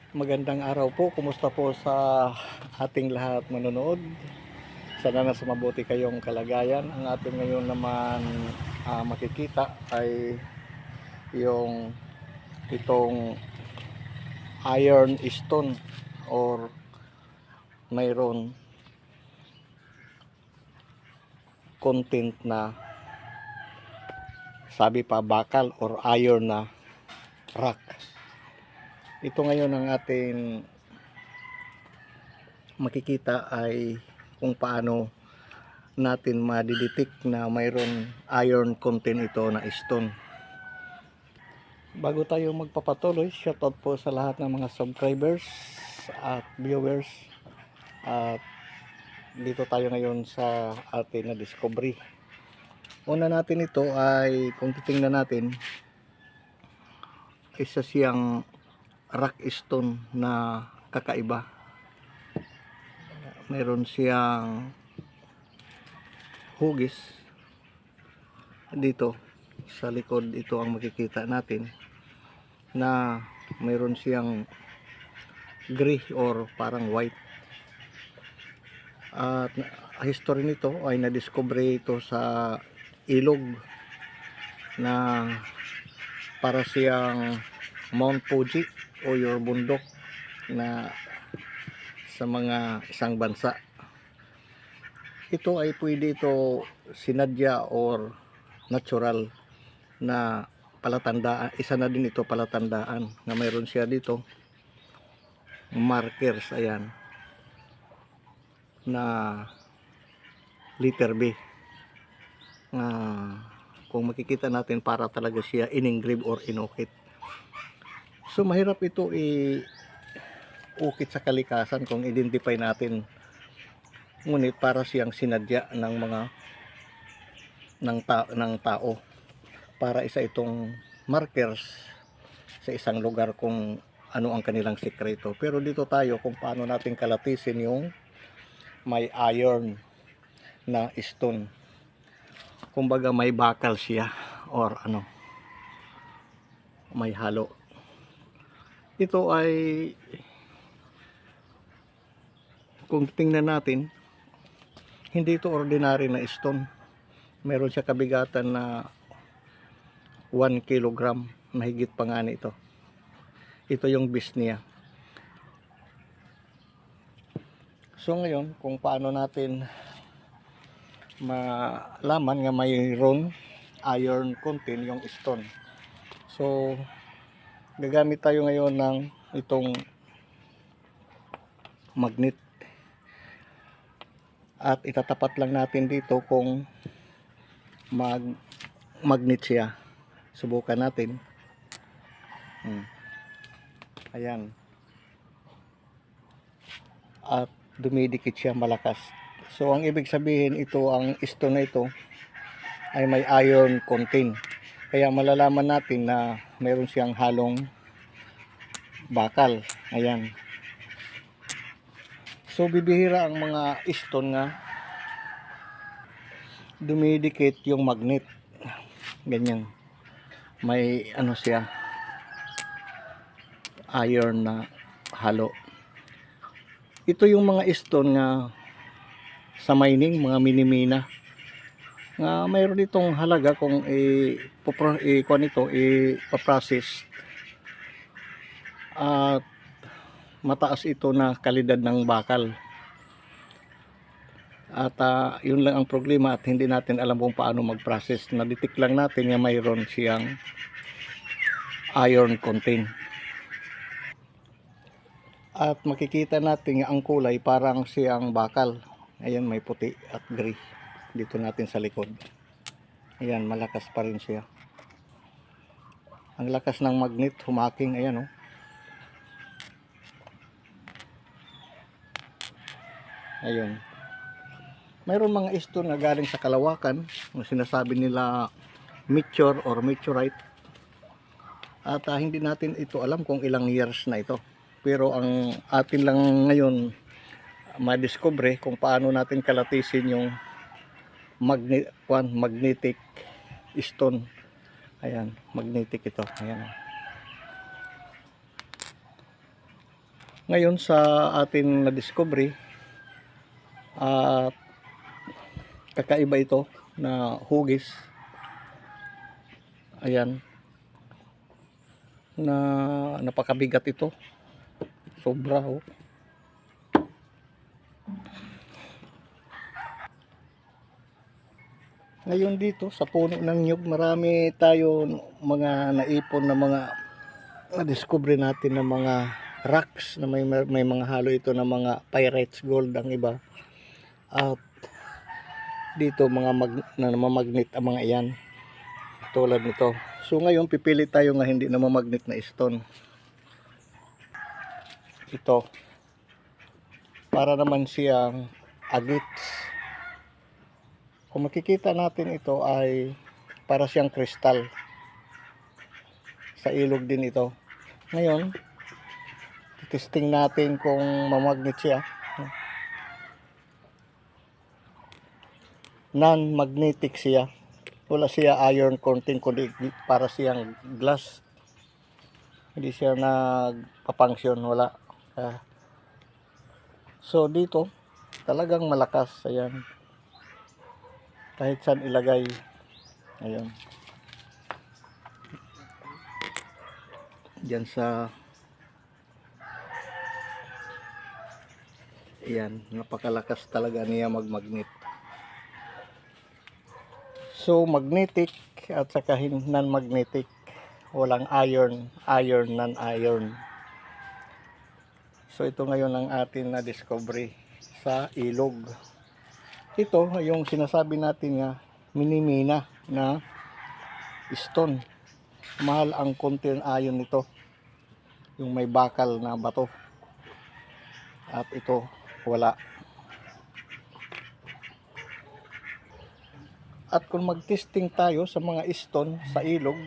Magandang araw po. Kumusta po sa ating lahat manonood? Sana nasa mabuti kayong kalagayan. Ang ating ngayon naman makikita ay yung itong iron stone or mayroon content na sabi pa bakal or iron na rock. Ito ngayon ang ating makikita ay kung paano natin madidetect na mayroon iron content ito na stone. Bago tayo magpapatuloy, shoutout po sa lahat ng mga subscribers at viewers. At dito tayo ngayon sa atin na discovery. Una natin ito ay kung titingnan natin, isa siyang rock stone na kakaiba. Mayroon siyang hugis dito sa likod. Ito ang makikita natin na mayroon siyang gray or parang white. At history nito ay na-discover ito sa ilog na para siyang Mount Fuji o your bundok na sa mga isang bansa. Ito ay pwede ito sinadya or natural na palatandaan. Isa na din ito palatandaan na mayroon siya dito markers, ayan, na letter B. Kung makikita natin, para talaga siya in-engrave or inukit. So mahirap ito i-ukit sa kalikasan kung identify natin. Ngunit para siyang sinadya ng mga ng tao para isa itong markers sa isang lugar kung ano ang kanilang sikreto. Pero dito tayo kung paano natin kalatisin yung may iron na stone. Kumbaga may bakal siya or ano, may halo. Ito ay kung tingnan natin, hindi ito ordinary na stone. Meron siya kabigatan na 1 kilogram, mahigit pa nga nito. Ito yung base niya. So ngayon, kung paano natin malaman nga mayroon iron content yung stone. So gagamit tayo ngayon ng itong magnet at itatapat lang natin dito kung magnet siya. Subukan natin. Ayan. At dumidikit siya malakas. So ang ibig sabihin, ito ang stone na ito ay may iron content. Kaya malalaman natin na mayroon siyang halong bakal. Ayan. So bibihira ang mga stone nga dumidikit yung magnet. Ganyan. May ano siya, iron na halo. Ito yung mga stone nga sa mining, mga minimina nga mayroon itong halaga kung ipaprocess at mataas ito na kalidad ng bakal. At yun lang ang problema at hindi natin alam kung paano mag-process. Naditik lang natin nga mayroon siyang iron content. At makikita natin ang kulay parang siyang bakal. Ayan, may puti at gray dito natin sa likod. Ayan, malakas pa rin siya. Ang lakas ng magnet, humaking. Ayan, oh. Ayun. Mayroon mga stone na galing sa kalawakan, sinasabi nila meteor or meteorite. At hindi natin ito alam kung ilang years na ito. Pero ang atin lang ngayon madiscover kung paano natin kalatisin yung magnetic stone. Ayan, magnetic ito. Ayan. Ngayon sa ating na-discovery at kakaiba ito na hugis. Ayan, na napakabigat ito, sobra oh. Ngayon dito sa puno ng nyug, marami tayo mga naipon na mga na-discover natin na mga rocks na may mga halo ito na mga pyrites gold ang iba, at dito mga namamagnet ang mga iyan tulad nito. So ngayon pipili tayo nga hindi namamagnet na stone. Ito para naman siyang agates. Kung makikita natin, ito ay para siyang kristal. Sa ilog din ito. Ngayon testing natin kung mamagnet siya. Non-magnetic siya, wala siya iron content, kundi para siyang glass. Hindi siya nagpapunction, wala. So dito talagang malakas. Ayan, kahit saan ilagay. Ayan, diyan sa ayan, napakalakas talaga niya magmagnet. So magnetic at saka non-magnetic, walang iron, non-iron. So ito ngayon ang atin na discovery sa ilog. Ito yung sinasabi natin nga minimina na stone. Mahal ang content iron nito, yung may bakal na bato, at ito wala. At kung mag-testing tayo sa mga stone sa ilog,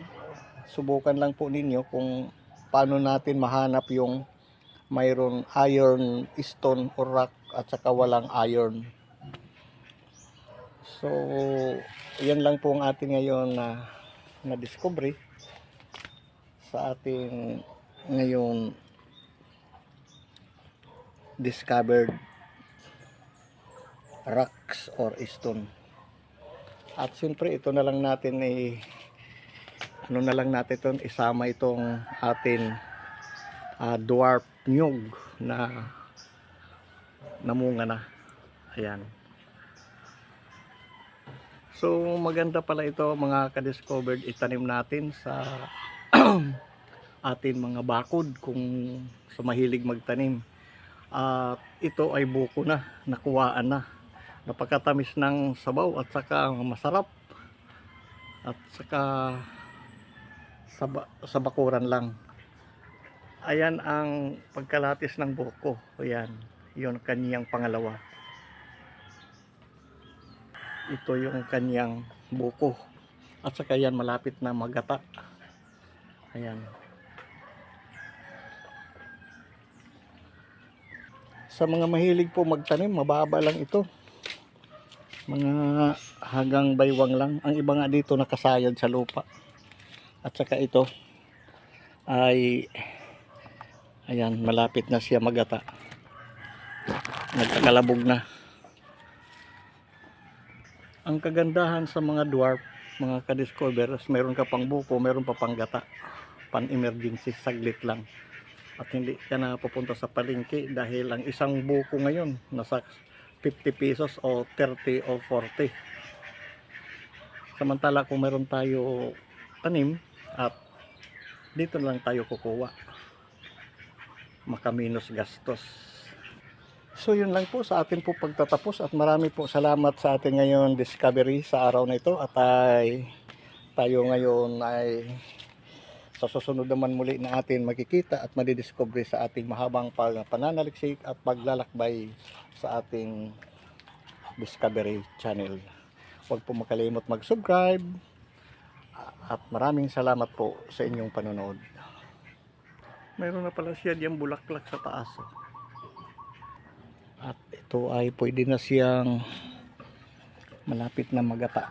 subukan lang po ninyo kung paano natin mahanap yung mayroon iron stone or rock at saka walang iron. So yan lang po ang atin ngayon na discovery sa ating ngayon discovered rocks or stone. At siyempre ito na lang natin ano na lang natin ito, isama itong atin dwarf nyug na namunga na. Ayan. So maganda pala ito mga ka-discovered, itanim natin sa atin mga bakod kung sa mahilig magtanim. Ito ay buko na, nakuhaan na. Napakatamis ng sabaw at saka masarap, at saka sa bakuran lang. Ayan ang pagkalatis ng buko. Ayan, yun kanyang pangalawa. Ito yung kanyang buko, at saka yan malapit na magata. Ayan. Sa mga mahilig po magtanim, mababa lang ito, mga hanggang baywang lang. Ang iba nga dito nakasayad sa lupa. At saka ito ay ayan, malapit na siya magata, nagkakalabog na. Ang kagandahan sa mga dwarf, mga ka-discoverers, meron ka pang buko, meron pa pang gata, pan emergency, saglit lang. At hindi ka na pupunta sa palengke dahil ang isang buko ngayon nasa 50 pesos o 30 o 40. Samantala kung meron tayo tanim at dito lang tayo kukuha, makaminos gastos. So yun lang po sa atin po pagtatapos, at marami po salamat sa atin ngayon discovery sa araw na ito. At tayo ngayon ay sa susunod naman muli na atin makikita at madidiscover sa ating mahabang pananaliksik at paglalakbay sa ating Discovery Channel. Huwag po makalimot mag-subscribe, at maraming salamat po sa inyong panonood. Mayroon na pala siya diyang bulaklak sa taas. At ito ay pwede na siyang malapit na magata.